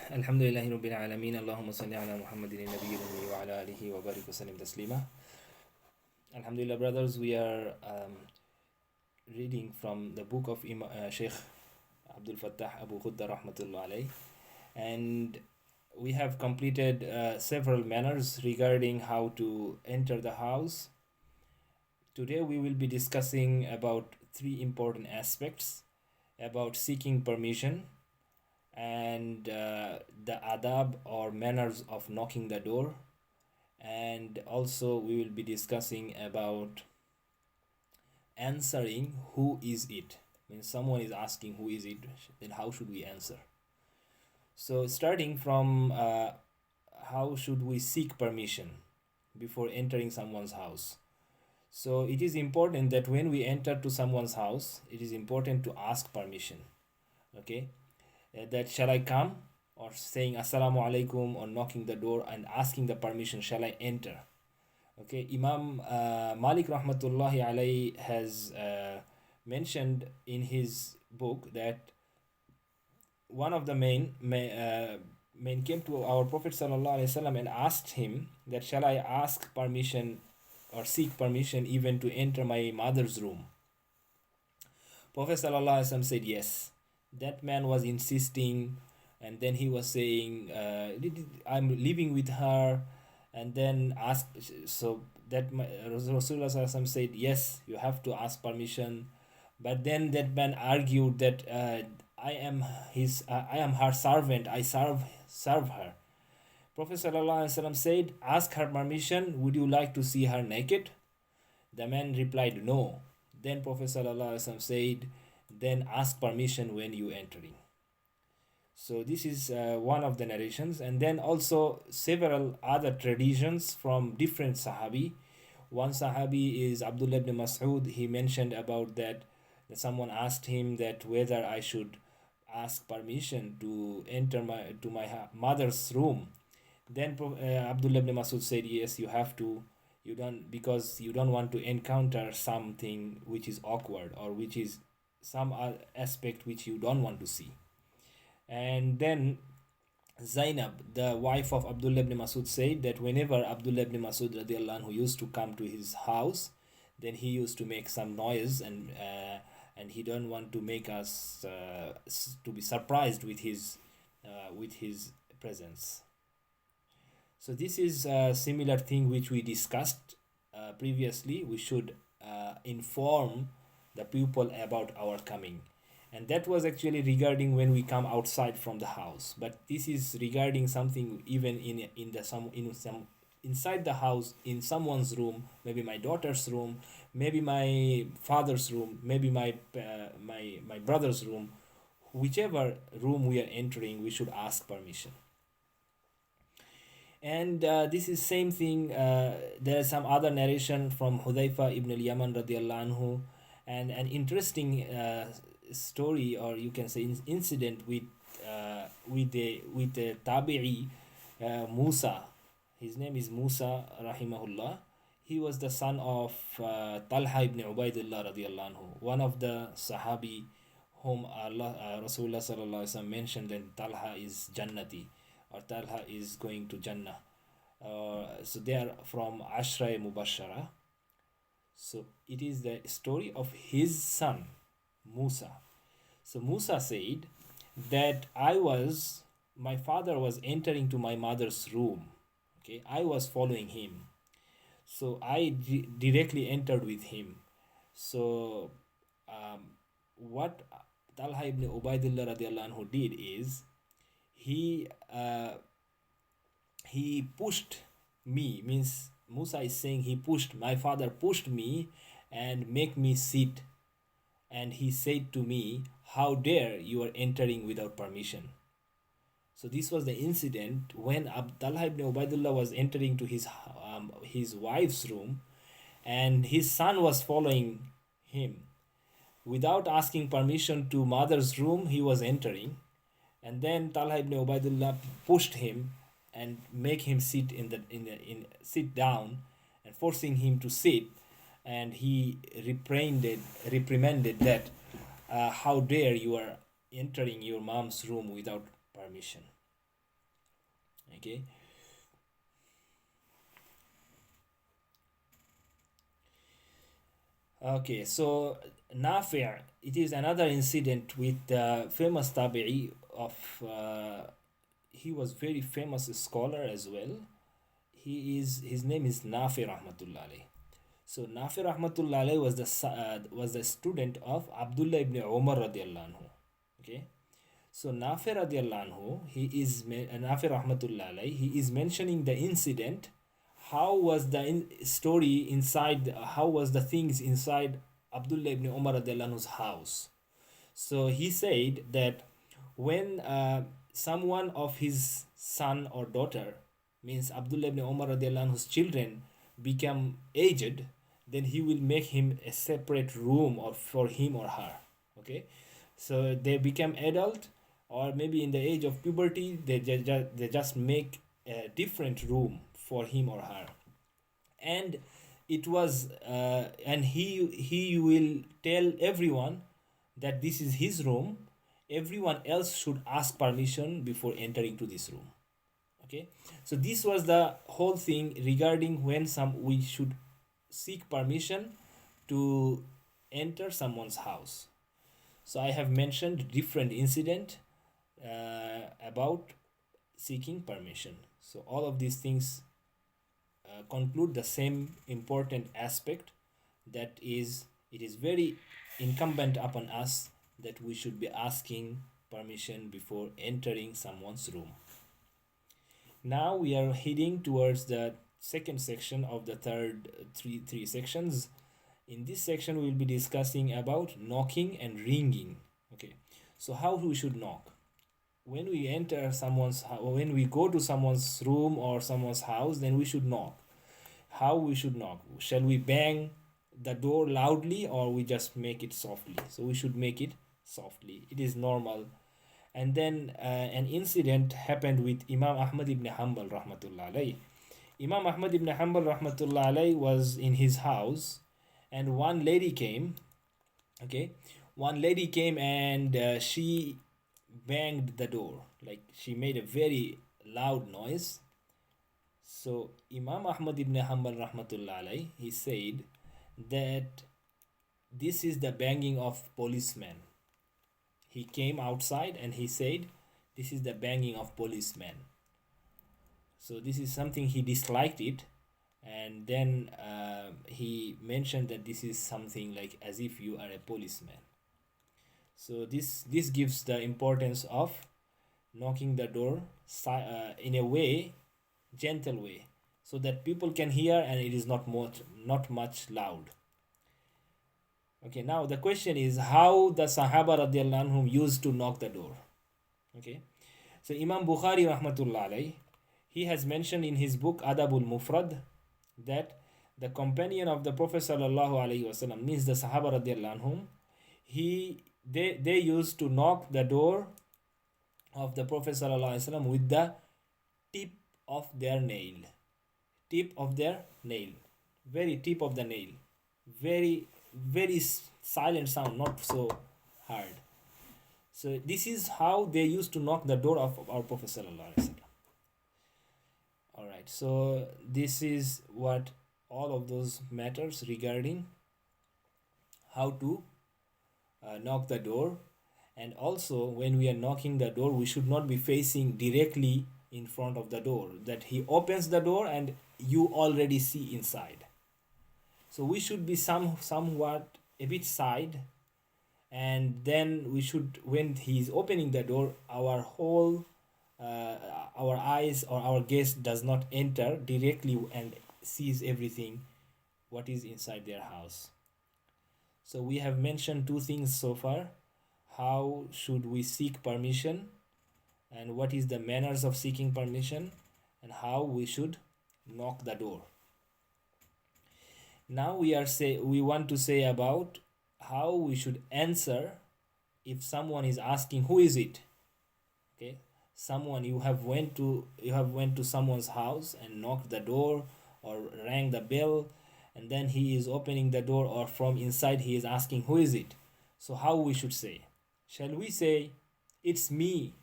الحمد لله رب العالمين اللهم صل على محمد النبي الأمي وعلى آله وبارك وسلم تسليما. Alhamdulillah, brothers, we are reading from the book of Sheikh Abdul Fattah Abu Khudda rahmatullah alayh, and we have completed several manners regarding how to enter the house. Today we will be discussing about three important aspects about seeking permission and the adab or manners of knocking the door, and also we will be discussing about answering who is it. When someone is asking who is it, then how should we answer? So starting from how should we seek permission before entering someone's house. So it is important that when we enter to someone's house, it is important to ask permission. Okay, that shall I come, or saying assalamu alaikum, or knocking the door and asking the permission, shall I enter? Okay, Imam Malik rahmatullahi alayhi has mentioned in his book that one of the men came to our Prophet sallallahu alaihi wasallam and asked him that shall I ask permission or seek permission even to enter my mother's room? Prophet sallallahu alaihi wasallam said yes. That man was insisting, and then he was saying, I'm living with her, and then asked. So that Rasulullah sallallahu alaihi wasallam said yes, you have to ask permission. But then that man argued that I am her servant, I serve her. Prophet sallallahu alaihi wasallam said, ask her permission, would you like to see her naked? The man replied no. Then Prophet sallallahu alaihi wasallam said, then ask permission when you entering. So this is one of the narrations, and then also several other traditions from different sahabi. One sahabi is Abdullah ibn Mas'ud. He mentioned about that someone asked him that whether I should ask permission to enter my mother's room. Then Abdullah ibn Mas'ud said yes, you have to. You don't, because you don't want to encounter something which is awkward or which is some aspect which you don't want to see. And then Zainab, the wife of Abdullah ibn Masud, said that whenever Abdullah ibn Masud radiallahu anhu used to come to his house, then he used to make some noise, and he don't want to make us to be surprised with his presence. So this is a similar thing which we discussed previously. We should inform the people about our coming, and that was actually regarding when we come outside from the house. But this is regarding something even in some inside the house, in someone's room, maybe my daughter's room, maybe my father's room, maybe my brother's room. Whichever room we are entering, we should ask permission. And this is same thing. There is some other narration from Hudhaifa ibn al-Yaman radiallahu anhu, and an interesting story, or you can say incident with the tabi'i Musa. His name is Musa rahimahullah. He was the son of Talha ibn Ubaidullah radiallahu anhu, one of the sahabi whom Rasulullah sallallahu alaihi wasallam mentioned that Talha is Jannati, or Talha is going to Jannah. So they are from Ashra Mubashara. So it is the story of his son, Musa. So Musa said that my father was entering to my mother's room. Okay, I was following him. So I directly entered with him. So what Talha ibn Ubaidullah radiallahu anhu did is he pushed me, means Musa is saying my father pushed me and make me sit, and he said to me, how dare you are entering without permission. So this was the incident when Talha ibn Ubaidullah was entering to his wife's room, and his son was following him. Without asking permission to mother's room, he was entering, and then Talha ibn Ubaidullah pushed him and make him sit sit down, and forcing him to sit, and he reprimanded that how dare you are entering your mom's room without permission. Okay. Okay, so Nafi', it is another incident with the famous tabi'i of, he was very famous scholar as well. His name is Nafi Rahmatullah alayh. So Nafi Rahmatullah alayh was the student of Abdullah ibn Umar radiallahu anhu. Okay, so Nafi radiallahu anhu, Nafi Rahmatullah alayh, he is mentioning the incident. How was the story inside? How was the things inside Abdullah ibn Umar radiallahu anhu's house? So he said that when someone of his son or daughter, means Abdullah ibn Umar radiallahu anhu's children, become aged, then he will make him a separate room or for him or her. Okay, so they become adult, or maybe in the age of puberty, they just make a different room for him or her. And he will tell everyone that this is his room. Everyone else should ask permission before entering to this room. Okay, so this was the whole thing regarding when we should seek permission to enter someone's house. So I have mentioned different incident about seeking permission. So all of these things conclude the same important aspect, that is, it is very incumbent upon us that we should be asking permission before entering someone's room. Now we are heading towards the second section of the third three sections. In this section, we will be discussing about knocking and ringing. Okay, so how we should knock when we enter when we go to someone's room or someone's house, then we should knock. How we should knock? Shall we bang the door loudly, or we just make it softly? So we should make it softly. It is normal. And then an incident happened with Imam Ahmad ibn Hanbal rahmatullah alayh. Imam Ahmad ibn Hanbal rahmatullah alayh was in his house, and one lady came. Okay, one lady came, and she banged the door, like she made a very loud noise. So Imam Ahmad ibn Hanbal rahmatullah alayh, he said that this is the banging of policemen. He came outside and he said, this is the banging of policemen. So this is something he disliked it, and then he mentioned that this is something like as if you are a policeman. So this gives the importance of knocking the door in a way, gentle way, so that people can hear and it is not much loud. Okay, now the question is how the Sahaba radiallahu anhum used to knock the door. Okay, so Imam Bukhari rahmatullah alayh, he has mentioned in his book Adabul Mufrad that the companion of the Prophet sallallahu alaihi wasallam, means the Sahaba radiallahu anhum, they used to knock the door of the Prophet sallallahu alaihi wasallam with the tip of their nail. Tip of their nail. Very tip of the nail. Very silent sound, not so hard. So this is how they used to knock the door of our Prophet sallallahu alaihi wasallam. All right. So this is what all of those matters regarding how to knock the door. And also, when we are knocking the door, we should not be facing directly in front of the door, that he opens the door and you already see inside. So we should be somewhat a bit side, and then we should, when he is opening the door, our eyes or our gaze does not enter directly and sees everything what is inside their house. So we have mentioned two things so far. How should we seek permission, and what is the manners of seeking permission, and how we should knock the door. Now we want to say about how we should answer if someone is asking who is it. Okay, someone, you have went to someone's house and knocked the door or rang the bell, and then he is opening the door, or from inside he is asking who is it. So how we should say? Shall we say it's me,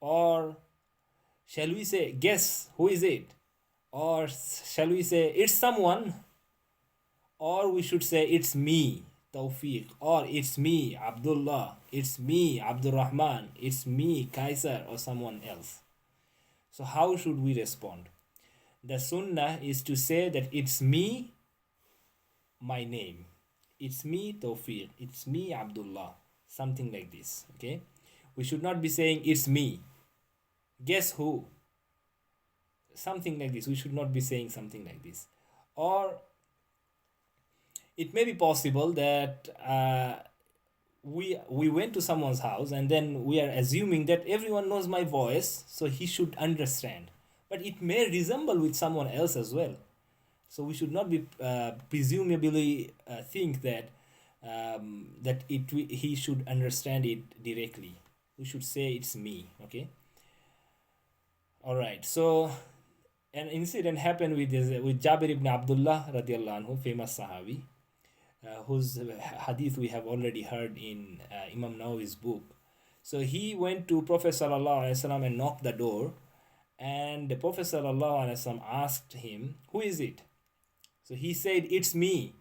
or Shall we say, guess who is it? Or shall we say, it's someone? Or we should say, it's me, Tawfiq. Or it's me, Abdullah. It's me, Abdul Rahman. It's me, Kaiser, or someone else. So, how should we respond? The sunnah is to say that it's me, my name. It's me, Tawfiq. It's me, Abdullah. Something like this. Okay? We should not be saying, it's me. Guess who? Something like this. We should not be saying something like this. Or it may be possible that we went to someone's house and then we are assuming that everyone knows my voice, so he should understand. But it may resemble with someone else as well. So we should not be presumably think that he should understand it directly. We should say it's me. Okay. All right. So an incident happened with Jabir ibn Abdullah radiallahu anhu, famous Sahabi, whose hadith we have already heard in Imam Nawawi's book. So he went to Prophet sallallahu alaihi wasallam and knocked the door, and the Prophet sallallahu alaihi wasallam asked him, "Who is it?" So he said, "It's me."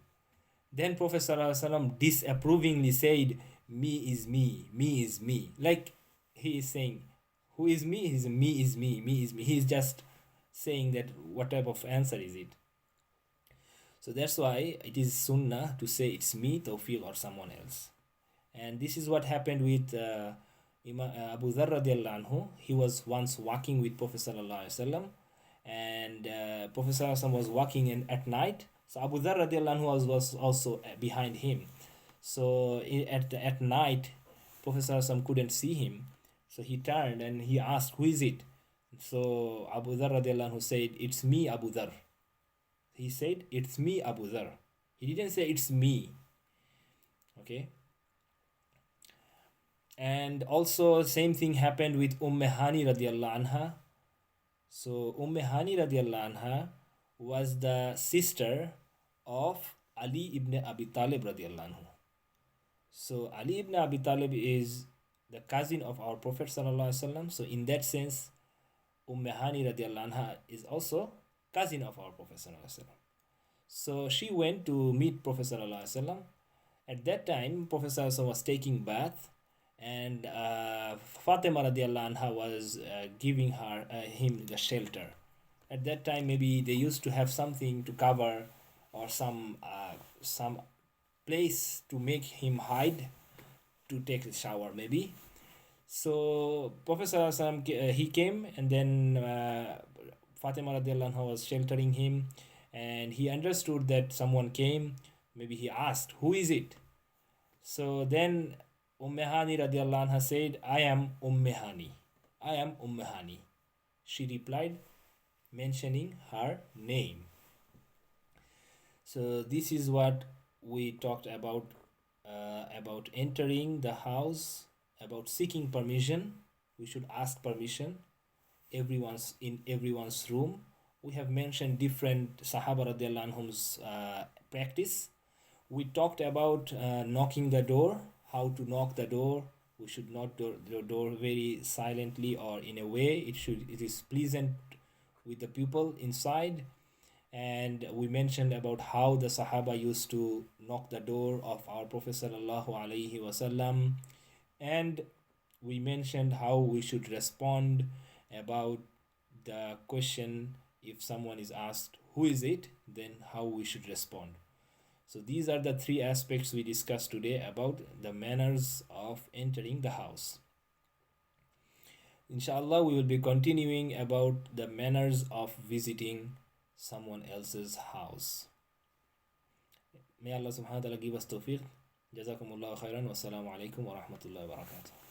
Then Prophet sallallahu alaihi wasallam disapprovingly said, "Me is me, me is me." Like he is saying, "Who is me?" He's me is me, me is me. He's just saying that what type of answer is it? So that's why it is sunnah to say it's me, Tawfiq, or someone else. And this is what happened with Abu Dharr radiallahu anhu. He was once walking with Prophet sallallahu alaihi wasallam, and Prophet sallallahu alaihi wasallam was walking in at night. So Abu Dharr radiallahu anhu was also behind him. So at night, Prophet sallallahu alaihi wasallam couldn't see him. So he turned and he asked, "Who is it?" So Abu Dharr radiallahu anhu said, "It's me, Abu Dharr." He said, "It's me, Abu Dharr." He didn't say it's me. Okay. And also same thing happened with Hani radiallahu anha. So Hani radiallahu anha was the sister of Ali ibn Abi Talib radiallahu anhu. So Ali ibn Abi Talib is the cousin of our Prophet sallallahu alaihi wasallam. So in that sense, Hani radiallahu anha is also cousin of our Prophet sallallahu alaihi wasallam. So she went to meet Prophet sallallahu alaihi wasallam. At that time, Prophet sallallahu alaihi wasallam was taking bath, and Fatima radiallahu anha was giving him the shelter. At that time, maybe they used to have something to cover or some place to make him hide to take a shower, maybe. So Prophet sallallahu alaihi wasallam, he came, and then Fatima radiallahu anha was sheltering him, and he understood that someone came. Maybe he asked, "Who is it?" So then Hani radiallahu anha said, "I am Hani. I am Hani." She replied, mentioning her name. So this is what we talked about entering the house, about seeking permission. We should ask permission in everyone's room. We have mentioned different Sahaba radiallahu anhum's practice. We talked about knocking the door, how to knock the door. We should knock the door very silently or in a way it is pleasant with the people inside. And we mentioned about how the Sahaba used to knock the door of our Prophet sallallahu alaihi wasallam, and we mentioned how we should respond about the question. If someone is asked, "Who is it?" then how we should respond. So these are the three aspects we discussed today about the manners of entering the house. Inshallah, we will be continuing about the manners of visiting someone else's house. May Allah subhanahu wa ta'ala give us tawfiq. Jazakumullahu khairan. Wassalamu alaikum wa rahmatullahi wa barakatuh.